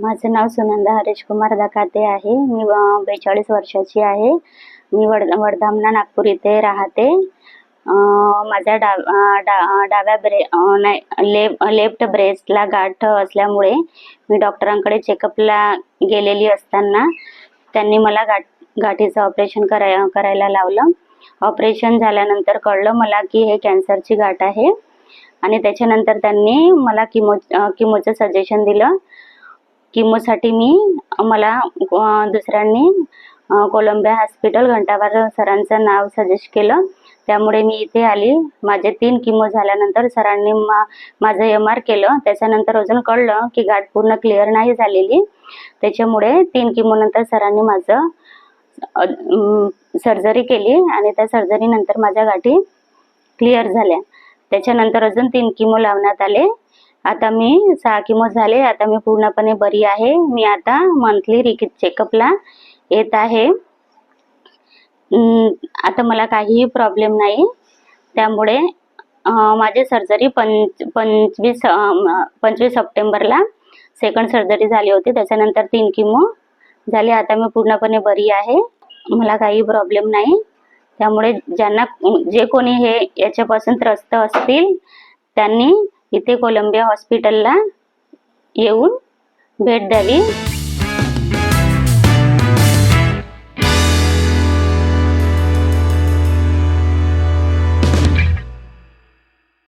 माझं नाव सुनंदा हरीश कुमार दकाते आहे। मी 42 वर्षाची आहे। मी वडधामना नागपूर इथे राहते। माझ्या डाव्या लेफ्ट ब्रेस्टला गाठ असल्यामुळे मी डॉक्टरांकडे चेकअपला गेलेली असताना त्यांनी मला गाठीचं ऑपरेशन करायला लावलं। ऑपरेशन झाल्यानंतर कळलं मला की हे कॅन्सरची गाठ आहे आणि त्याच्यानंतर त्यांनी मला किमोचं सजेशन दिलं। किमोसाठी मला दुसऱ्यांनी कोलंबिया हॉस्पिटल घंटावार सरांचं नाव सजेस्ट केलं। त्यामुळे मी इथे आली। माझे 3 किमो झाल्यानंतर सरांनी माझं MR केलं। त्याच्यानंतर अजून कळलं की गाठ पूर्ण क्लिअर नाही झालेली। त्याच्यामुळे 3 किमो नंतर सरांनी माझं सर्जरी केली आणि त्या सर्जरीनंतर माझ्या गाठी क्लिअर झाल्या। त्याच्यानंतर अजून 3 किमो लावण्यात आले। आता मी 6 किमो झाले। आता मी पूर्णपणे बरी आहे। मी आता मंथली चेकअपला येत आहे। आता मला काहीही प्रॉब्लेम नाही। त्यामुळे माझी सर्जरी 25 सप्टेंबरला सेकंड सर्जरी झाली होती। त्याच्यानंतर 3 किमो झाले। आता मी पूर्णपणे बरी आहे। मला काही प्रॉब्लेम नाही। त्यामुळे जे कोणी याच्यापासून त्रस्त असतील त्यांनी इथे कोलंबिया हॉस्पिटलला येऊन भेट द्यावी।